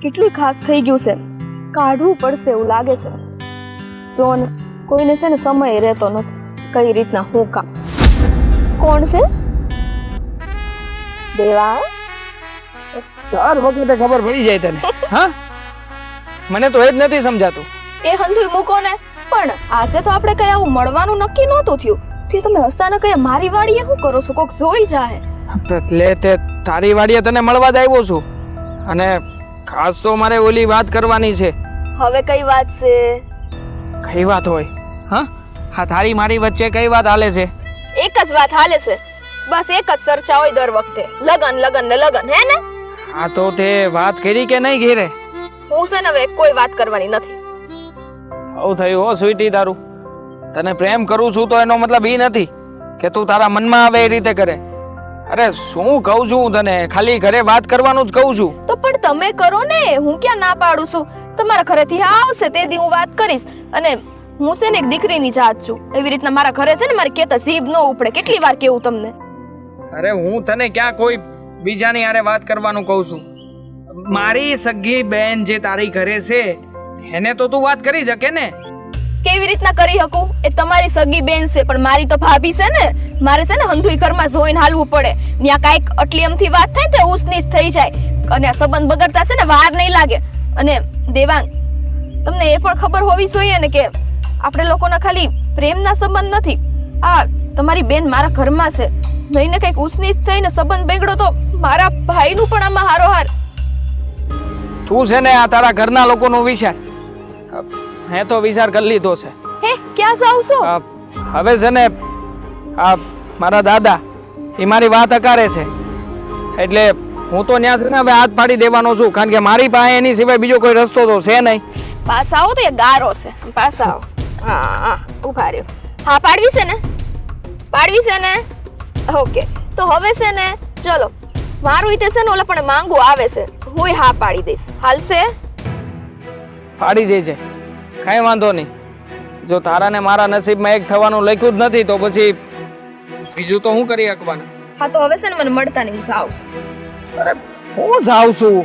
કેટલું ખાસ થઈ ગયું છે, કાઢવું પડશે એવું લાગે છે. સોન કોઈને છે ને સમય રહેતો નથી, કઈ રીતના હું કામ. કોણ છે? દેવા? દર વખતે ખબર પડી જાય તને. હા, મને તો એ જ નથી સમજાતું. એ હંધુય મૂકો ને. પણ આજે તો આપણે કઈ આવું મળવાનું નક્કી નહોતું થયું. તે તમે અચાનક મારી વાડીએ શું કરો છો? કોક જોઈ જાય. એટલે તે તારી વાડીએ તને મળવા જ આવ્યો છું, અને ખાસ તો મારે ઓલી વાત કરવાની છે. હવે કઈ વાત છે? કઈ વાત હોય? હા, તારી મારી વચ્ચે કઈ વાત હાલે છે? એક જ વાત હાલે છે, બસ એક જ ચર્ચા હોય દર વખતે, લગન લગન ને લગન, હે ને? હા, તો તે વાત કરી કે નહીં ઘેરે? હું છે ને હવે કોઈ વાત કરવાની નથી. આવું થયું હો સ્વીટી તારું. તને પ્રેમ કરું છું તો એનો મતલબ એ નથી કે તું તારા મનમાં આવે એ રીતે કરે. અરે શું કહું છું હું તને, ખાલી ઘરે વાત કરવાનું જ કહું છું. તો પણ તમે કરો ને, હું ક્યાં ના પાડું છું. તમારા ઘરેથી આવશે તે દી હું વાત કરીશ. અને હું છે ને એક દીકરીની જાત છું, એવી રીતના મારા ઘરે છે ને મારી કેતા જીભ ન ઉપડે. કેટલી વાર કેવું તમને? અરે હું તને ક્યાં કોઈ બીજાની હારે વાત કરવાનું કહું છું. મારી સગી બેન જે તારી ઘરે છે એને તો તું વાત કરી શકે ને. કેવી રીતના કરી શકું? એ તમારી સગી બેન છે, પણ મારી તો ભાભી છે ને. મારે છે ને હંધુઈ ઘરમાં જોઈને હાલવું પડે. ત્યાં કાંઈક અટલી અમથી વાત થાય તો ઉસનીસ થઈ જાય, અને આ સંબંધ બગડતા છે ને વાર નહીં લાગે. અને દેવાંગ, તમને એ પણ ખબર હોવી જોઈએ ને કે આપણે લોકોના ખાલી પ્રેમના સંબંધ નથી. આ તમારી બેન મારા ઘરમાં છે, નહીં ને કંઈક ઉસનીસ થઈને સંબંધ બગડો તો મારા ભાઈનું પણ આમાં હારોહાર. તું છે ને આ તારા ઘરના લોકોનો વિચાર. મેં તો વિચાર કરી લીધો છે. હે, ક્યાં જાવશો? હવે છે ને આ મારા દાદા એ મારી વાત અકારે છે, એટલે હું તો ત્યાં છે ને હવે હાથ પાડી દેવાનો છું, કારણ કે મારી પાસે એની સિવાય બીજો કોઈ રસ્તો તો છે નહીં. પાછા આવો તો એ ગારો છે. પાછા આવો. હા, ઉભા રહ્યો. હા, પાડવી છે ને? પાડવી છે ને? ઓકે, તો હવે છે ને ચલો, મારું ઈતે છે ને ઓલા પણ માંગુ આવે છે, હું હા પાડી દઈશ. હાલશે? પાડી દેજે, કાંઈ વાંધો નહીં. જો તારા ને મારા નસીબમાં એક થવાનું લખ્યું જ નથી તો પછી બીજું તો હું કરી શકવાનું. હા, તો હવે છે ને મને મળતા નહીં, હું જાઉં છું. અરે હું જાઉં છું?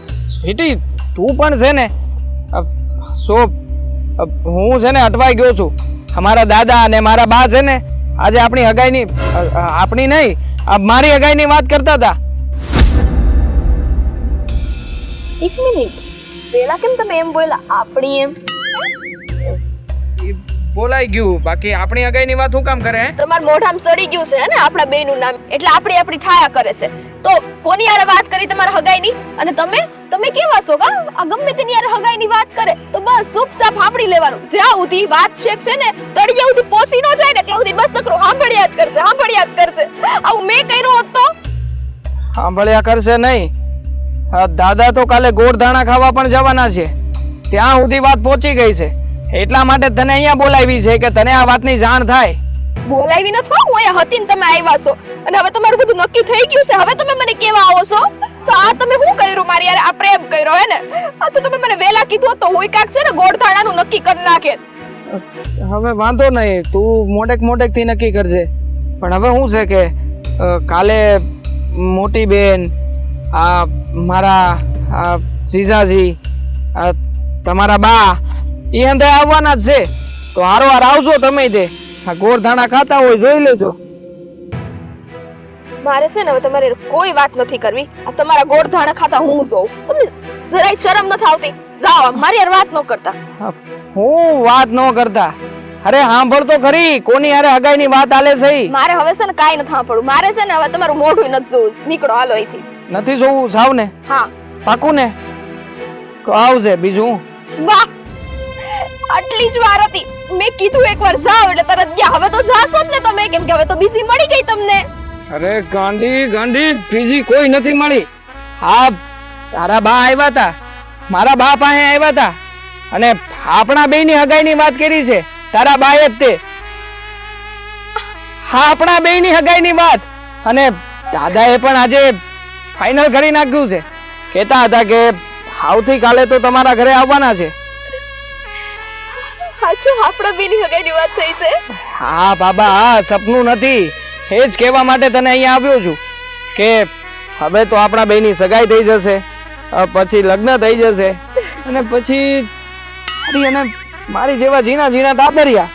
સ્વીટી તું પણ છે ને હું છે ને અટવાઈ ગયો છું. અમારા દાદા અને મારા બા છે ને આજે આપણી હગાઈની, આપણી નહીં, મારી હગાઈની વાત કરતા હતા. એક મિનિટ, પેલા કેમ તમે એમ બોલ્યા આપણી એમ? બોલાઈ ગયું, બાકી આપણી હગાઈની વાત હું કામ કરે? તમાર મોઢામાં સડી ગયું છે ને આપણા બેનું નામ, એટલે આપણી થાયા કરે છે. તો કોની યારે વાત કરી તમારા હગાઈની? અને તમે કેવા છો કા? આ ગમે તેની યારે હગાઈની વાત કરે તો બસ ચૂપચાપ સાંભળી લેવાનું. જ્યાં સુધી વાત છે ને તળિયા સુધી પહોંચી ન જાય ને ત્યાં સુધી બસ નકરો સાંભળ્યા જ કરશે. આવું મેં કર્યું હોત તો? સાંભળ્યા કરશે નહીં. દાદા તો કાલે ગોળધાણા ખાવા પણ જવાના છે, ત્યાં સુધી વાત પહોંચી ગઈ છે. એટલા માટે તને અહીંયા બોલાવી છે કે તને આ વાતની જાણ થાય. બોલાવી ન થો, હું અહીંયા હતી ને તમે આવ્યા છો, અને હવે તમારું બધું નક્કી થઈ ગયું છે. હવે તમે મને કેવા આવો છો? તો આ તમે શું કર્યું મારી યાર? આ પ્રેમ કર્યો હે ને? આ તો તમે મને વેલા કીધું તો હું કાક છે ને ગોળધાણાનું નક્કી કરી નાખે. હવે વાંધો નહીં, તું મોડેક થી નક્કી કરજે. પણ હવે શું છે કે કાલે મોટી બેન, આ મારા જીજાજી, તમારા બા એ અંતે આવવાના જ છે. તો હારો આવજો તમે તે. આ ગોળધાણા ખાતા હોય જોઈ લેજો. મારે છે ને હવે તમારે કોઈ વાત નથી કરવી. આ તમારા ગોળધાણા ખાતા હું જોઉં. તમને જરાય શરમ નથી આવતી? જાઓ, મારી યાર વાત ન કરતા. હું વાત ન કરતા? અરે સાંભળ તો ખરી, કોની યારે હગાઈની વાત આલે છે? મારે હવે છે ને કાઈ નથી સાંભળવું. મારે છે ને હવે તમારું મોઢું નથી જોવું. નીકળો, હાલો અહીંથી. નથી જોવું? સાવ ને? હા. પાકું ને? તો આવજે. બીજું? વાહ, આટલી જ વાર હતી. મેં કીધું એકવાર જાવ એટલે તરત ગયા. હવે તો જાશો જ ને તમે, કેમ કે હવે તો બીજી મળી ગઈ તમને. અરે ગાંડી બીજી કોઈ નથી મળી. હા, તારા બા આવ્યા હતા, મારા બા પાસે આવ્યા હતા, અને આપણા બેયની હગાઈની વાત કરી છે. તારા બાએ જ તે. હા, આપણા બેયની હગાઈની વાત. અને દાદાએ પણ આજે ફાઇનલ કરી નાખ્યું છે. કહેતા હતા કે આવતીકાલે તો તમારા ઘરે આવવાના છે. સાચું? આપણા બેની હગાઈની વાત થઈ છે? હા બાબા, હા, સપનું નથી. એ જ કહેવા માટે તને અહીંયા આવ્યો છું કે હવે તો આપણા બેની સગાઈ થઈ જશે. પછી લગ્ન થઈ જશે અને પછી મારી જેવા ઝીણા ઝીણા ટાબરિયા.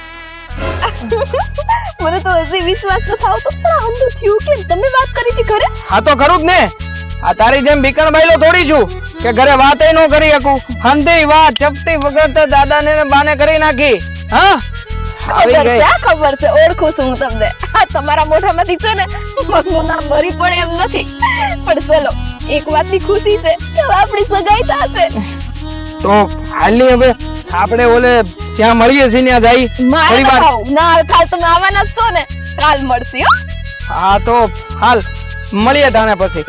મને તો હજી વિશ્વાસ ન થાવતો પણ આ ઊંધું થયું કેમ? તમે વાત કરી હતી ઘરે? હા તો ખરું જ ને. આ તારી જેમ બીકણ બાયલો થોડી છું કે ઘરે વાતય ન કરી શકું. હંધી વાત ચપટી વગર તો દાદાને ને બાને કરી નાખી. હા આવી ખબર ગઈ. છે, ખબર છે, ઓળખું છું હું તમને. આ તમારા મોઢામાંથી છે ને મગનું નામ ભરી પણ એમ નથી. પણ ચલો એક વાતની ખુશી છે કે હવે આપણી સગાઈ થશે. તો હાલની હવે આપણે ઓલે જ્યાં મળીએ છીએ ત્યાં જઈ મારે ફરી વાર. ખાવ ના કાલ તમે આવવાના જ છો ને? કાલ મળશે હો. હા તો હાલ મળીએ તાને પછી.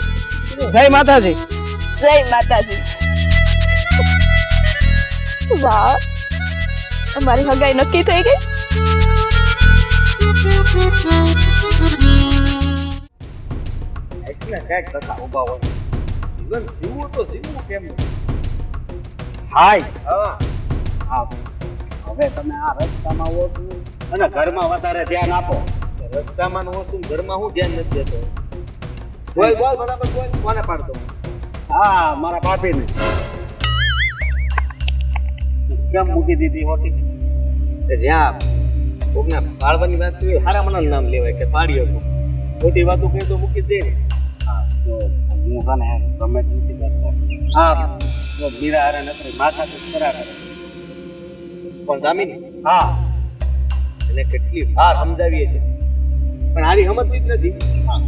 જય માતાજી. જય માતાજી. વાહ, અમારી હગાઈ નક્કી થઈ ગઈ. એટલે ક્યાંક થતા ઉભા હોય. જીવન જીવવું તો જીવવું કેમ? હાય હા હા. હવે તમે આ રસ્તામાં હો છો અને ઘરમાં વધારે ધ્યાન આપો. રસ્તામાં હો છું, ઘરમાં હું ધ્યાન નથી દેતો. બોલ બોલ બરાબર બોલ. કોને પાડતો? હા મારા ભાભીને. કેમ મૂકી દીધી હોતી? જ્યાં કોકના પાડવાની વાત કરી હારા મને નામ લેવાય કે પાડી શકો. ખોટી વાતો કહી તો મૂકી દે ને. હા જો હું કાને ગમે નથી કરતો. હા જો મીરા હારે નથી માથા તો કરા કરે. પણ દામિની હા એને કેટલી વાર સમજાવીએ છે પણ હારી સમજતી જ નથી. હા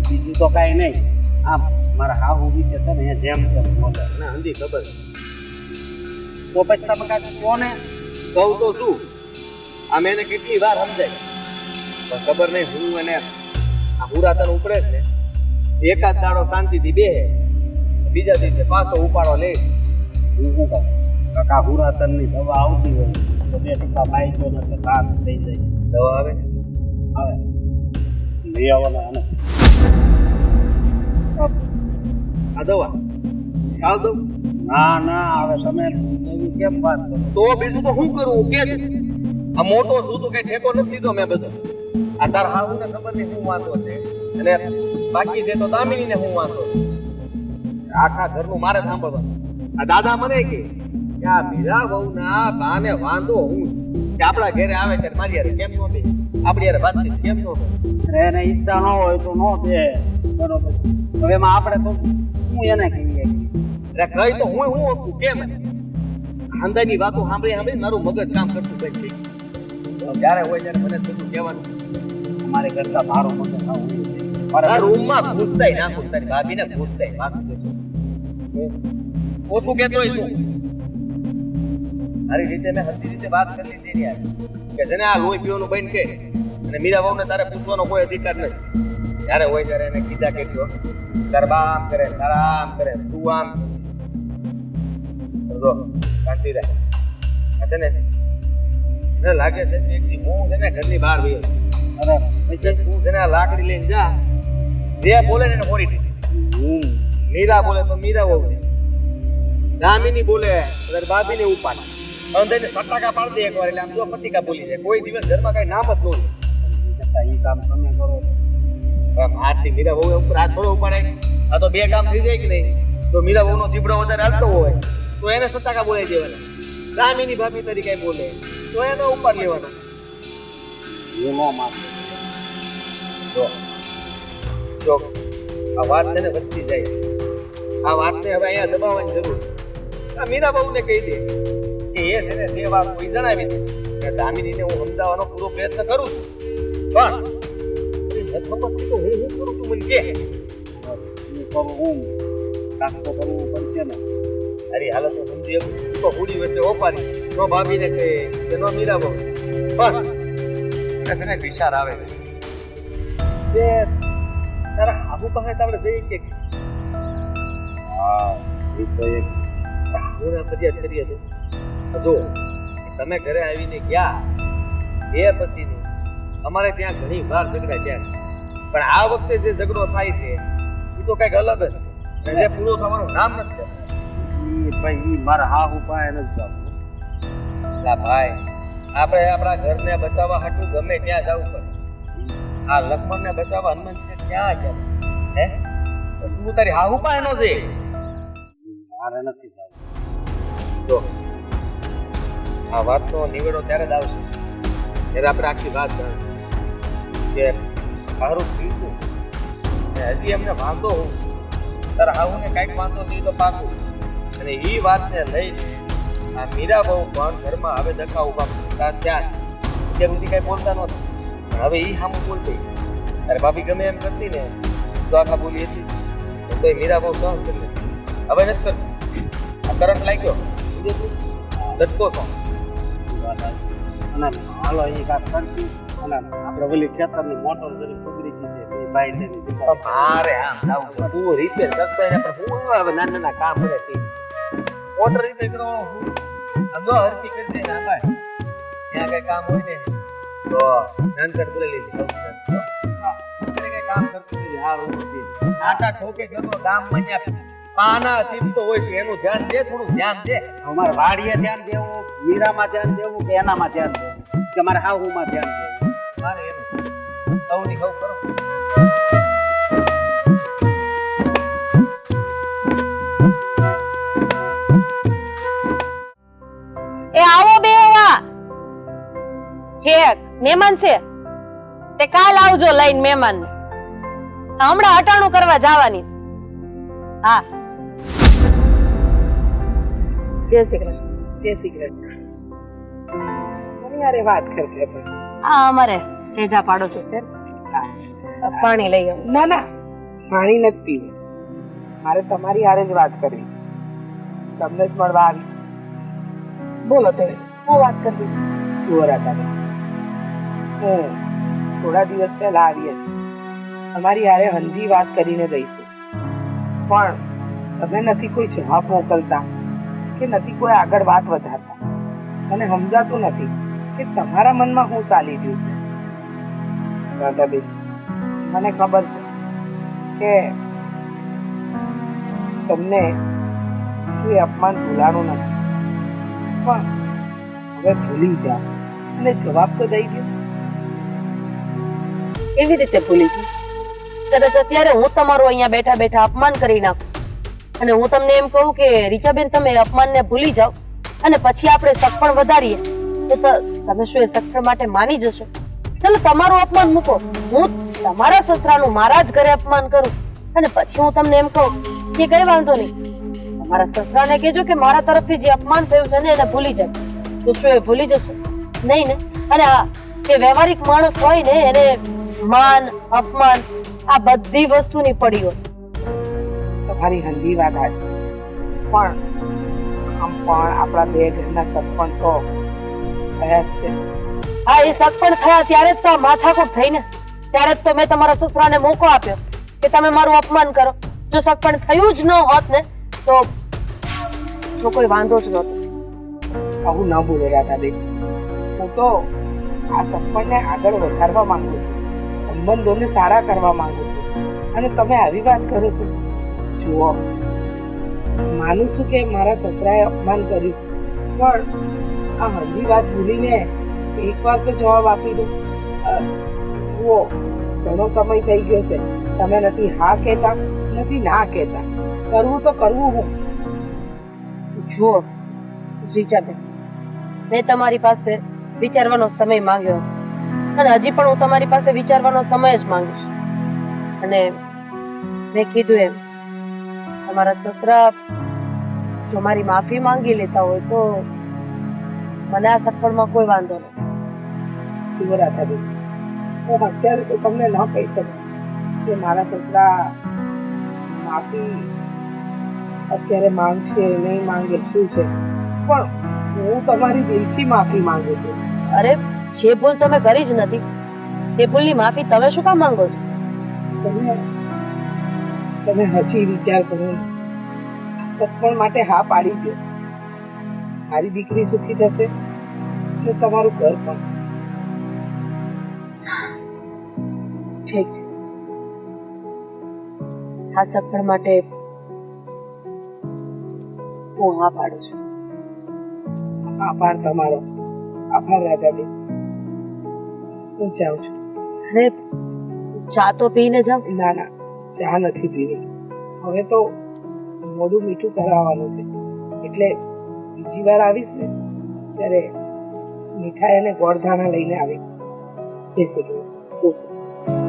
બીજું તો કાંઈ નહીં. હા મારા હાહુ વિશે છે ને એ જેમ તેમ બોલે ના હંધી ખબર. તો પછી તમે કાંઈ કોને કહું તો શું? આ મેં એને કેટલી વાર સમજાય પણ ખબર નહીં. હું એને આ હુરાતન ઉપડે છે ને એકાદ દાડો શાંતિથી બેહે, બીજા દિવસે પાછો ઉપાડો લે છે. હું શું કહું કાકા હુરાતનની દવા આવતી હોય તો બે ટીપા પાઈ ગયો ને એટલે શાંત થઈ જાય. દવા આવે આવે લઈ આવવાના આને આ દવા ચાલ દઉં? ના ના હવે તમે એવી કેમ વાત કરો? તો બીજું તો શું કરવું કે આ મોટો છું તો કઈ ઠેકો નથી લીધો મેં બધો. આ તાર હાહુને ખબર નહીં શું વાંધો છે અને બાકી છે તો દામિનીને શું વાંધો છે. આખા ઘરનું મારે સાંભળવાનું. આ દાદા મને કે આ મીરા વહુના બાને વાંધો હું કે આપણા ઘરે આવે ત્યારે મારી યાર કેમ નો બે આપણી યાર વાતચીત કેમ નો બે. એને ઈચ્છા ન હોય તો નો બે બરોબર. હવે એમાં આપણે તો હું એને કહીએ અરે કઈ તો હું હતું કેમ હાંદાની વાતો સાંભળી મારું મગજ કામ કરતું બંધ થઈ ગયું. જ્યારે હોય ત્યારે મને બધું કહેવાનું અમારે કરતા મારું મગજ આવું મારા રૂમમાં ઘૂસતાય નાખું તારી ભાભીને ઘૂસતાય વાતું પૂછું ઓછું કહેતો હોય શું? મારી રીતે મેં હજી રીતે વાત કરી લીધી યાર કે જેને આ લોહી પીવાનું બંધ કે અને મીરા વહુને તારે પૂછવાનો કોઈ અધિકાર નથી. જ્યારે હોય ત્યારે એને કીધા કરશો તારા બા આમ કરે તારા આમ કરે તું આમ જો શાંતિ રહે. હશે ને મને લાગે છે કે એકદી હું છે ને ઘરની બહાર ગયો અરે પછી તું છે ને આ લાકડી લઈને જા જે બોલે ને એને ફોડી દીધી. મીરા બોલે તો મીરા વહુ દામિની બોલે તારી ભાભીને ઉપાડ અંધેને સટાકા પાડી દે એકવાર એટલે આમ જો પતિકા બોલી જાય. કોઈ દિવસ ઘરમાં કઈ નામ જ ન લે. ઈ કામ તમે કરો મારથી મીરા વહુ ઉપર હાથ થોડો ઉપાડે. આ તો બે કામ થઈ જાય કે નહીં? તો મીરા વહુનો જીબડો વધારે હાલતો હોય તો એને સટાકા બોલાઈ દેવાના. દામિની ભાભી તરીકે બોલે તો એને ઉપાડ લેવાના. જો આ વાત છે ને વધતી જાય. આ વાતને હવે અહીંયા દબાવવાની જરૂર છે. આ મીરા બહુને કહી દે કે એ છે ને જે વાત કોઈ જણાવી દે કે દામિનીને હું સમજાવવાનો પૂરો પ્રયત્ન કરું છું પણ સમજતી તો હું કરું તું મને કે હું કાકો કરવું પડશે ને. અરે હાલત તો સમજી તો હુડી વસે ઓપારી નો ભાભીને કહે કે નો મીરા બહુ પણ છે ને વિચાર આવે છે કે તારા આબુ પાસે આપણે જઈએ કે હા એ તો એક હું ફરિયાદ કરીએ તો જો તમે ઘરે આવીને ગયા એ પછીનું અમારે ત્યાં ઘણી વાર ઝઘડા થયા છે પણ આ વખતે જે ઝઘડો થાય છે એ તો કંઈક અલગ જ છે જે પૂરો થવાનું નામ નથી ભાઈ મારા હા હું પાસે નથી જવું. ભાઈ આપણે આપણા ઘરને બસાવવા હાટું ગમે ત્યાં જવું પડે. આ લક્ષ્મણને બસાવવા હનુમાન ક્યાં ગયા હે તું તારી હાહુ પાસે નો છે મારે નથી જવું. જો આ વાતનો નિવેડો ત્યારે જ આવશે ત્યારે આપણે આખી વાત જાણીશું કે મારું પીતું ને હજી એમને વાંધો હોવું છે. તારા હાહુને કાંઈક વાંધો છે એ તો પાકું. અને એ વાતને લઈને આ મીરા બહુ પણ ઘરમાં હવે ધક્કા ઉભા થયા છે. અત્યાર સુધી કાંઈ બોલતા નહોતા પણ હવે એ સામું બોલતી. અરે ભાભી ગમે એમ કરતી ને તો આખા બોલી હતી તો એ મીરા બહુ સહન કરી લેતી. હવે નથી કરતી. આ કરંટ લાગ્યો ઝટકો છો. અને હાલો એ કાંક કરશું અને આપણે ઓલી ખેતરની મોટર જરી સુધરી ગઈ છે એ ભાઈ તેની મારે આમ જાવું છે. તું રિપેર કરતો એને પણ હું હવે નાના નાના કામ કરે છે. મોટર રિપેર કરવાનું આમ જો હરકી કરી દે ને ભાઈ ત્યાં કઈ કામ હોય ને તો નાનકડ બોલે લીધી કઈ કામ કરતું નથી. હા હું આટા ઠોકે ગયો ગામમાં ત્યાં પાના ટીપતો હોય છે એનું ધ્યાન દે, થોડું ધ્યાન દે. અમારે વાડીએ ધ્યાન દેવું, મીરામાં ધ્યાન દેવું કે એનામાં ધ્યાન દેવું કે મારે હાહુમાં ધ્યાન દેવું? મારે એમ સૌની સૌ કરો. એ આવો બેવા ઠેક મહેમાન છે તે કાલ આવજો લઈને મહેમાન હમણાં અટાણું કરવા જવાની છે. હા જય શ્રી કૃષ્ણ. જય શ્રી કૃષ્ણ. મને યાર વાત કરતે હતા. આ અમારે શેઢા પાડોશી છે પાણી લઈ આવો. ના ના પાણી નથી પીવું, મારે તમારી હારે જ વાત કરવી છે. તમને જ મળવા આવીશ. બોલો તે હું વાત કરવી જુઓ રાતા હું થોડા દિવસ પહેલા આવી હતી. તમારી હારે હંજી વાત કરીને ગઈશું પણ તમે નથી કોઈ જવાબ મોકલતા કે નથી કોઈ આગળ વાત વધારતા. મને સમજાતું નથી કે તમારા મનમાં શું ચાલી રહ્યું છે. રાધાબેન મને ખબર છે કે તમને શું એ અપમાન ભૂલાનું નથી પણ હવે ભૂલી જાઓ અને જવાબ તો દઈ દો. કેવી રીતે ભૂલી છું? કદાચ અત્યારે હું તમારું અહીંયા બેઠા બેઠા અપમાન કરી નાખું અને હું તમને એમ કહું કે રીચાબેન તમે અપમાનને ભૂલી જાઓ અને પછી આપણે સગપણ વધારીએ તો તમે શું એ સગપણ માટે માની જશો? ચલો તમારું અપમાન મૂકો, હું તમારા સસરાનું મારા જ ઘરે અપમાન કરું અને પછી હું તમને એમ કહું કે કઈ વાંધો નહીં, તમારા સસરાને કહેજો કે મારા તરફથી જે અપમાન થયું છે ને એને ભૂલી જાય. તો શું એ ભૂલી જશે? નહીં ને. અને આ જે વ્યવહારિક માણસ હોય ને એને માન અપમાન આ બધી વસ્તુની પડી હોય. તમારી હંજી વાત આવી પણ આમ પણ આપણા બે ઘરના સરપંચ તો થયા જ છે. હા એ સગપણ થયા ત્યારે જ તો આ માથાકૂટ થઈ ને. ત્યારે જ તો મેં તમારા સસરાને મોકો આપ્યો કે તમે મારું અપમાન કરો. જો સગપણ થયું જ ન હોત ને તો કોઈ વાંધો જ નહોતો. આવું ન બોલો રાધાબેન. હું તો આ સરપંચને આગળ વધારવા માંગુ છું, સંબંધોને સારા કરવા માંગુ છું અને તમે આવી વાત કરો છો. જુઓ માનું છું કે મારા સસરાએ અપમાન કર્યું પણ આ હંજી વાત ભૂલીને એકવાર તો જવાબ આપી દો. જુઓ ઘણો સમય થઈ ગયો છે, તમે નથી હા કહેતા નથી ના કહેતા. કરવું તો કરવું હું. જુઓ રીચાબેન, મેં તમારી પાસે વિચારવાનો સમય માંગ્યો હતો અને હજી પણ હું તમારી પાસે વિચારવાનો સમય જ માંગીશ. અને મેં કીધું એમ તમારા સસરા જો મારી માફી માંગી લેતા હોય તો મને આ સગપણમાં કોઈ વાંધો નથી. જુઓ રાધાબેન, હું અત્યારે તો તમને ન કહી શકું કે મારા સસરા માફી અત્યારે માંગશે નહીં માંગે શું છે, પણ હું તમારી દિલથી માફી માંગુ છું. અરે જે ભૂલ તમે કરી જ નથી એ ભૂલની માફી તમે શું કામ માંગો છો? તમે હજી વિચાર કરો ને. આ સગપણ માટે હા પાડી દો. મારી દીકરી સુખી થશે અને તમારું ઘર પણ. ઠીક છે, આ સગપણ માટે હું હા પાડું છું. આભાર તમારો. આભાર રાધાબેન. હું જાઉં છું. અરે ચા તો પીને જાઓ. ના ના ચા નથી પીવી. હવે તો મોઢું મીઠું કરાવવાનું છે એટલે બીજી વાર આવીશ ને ત્યારે મીઠાઈ અને ગોળધાણા લઈને આવીશ. જય શ્રી કૃષ્ણ. જય શ્રી કૃષ્ણ.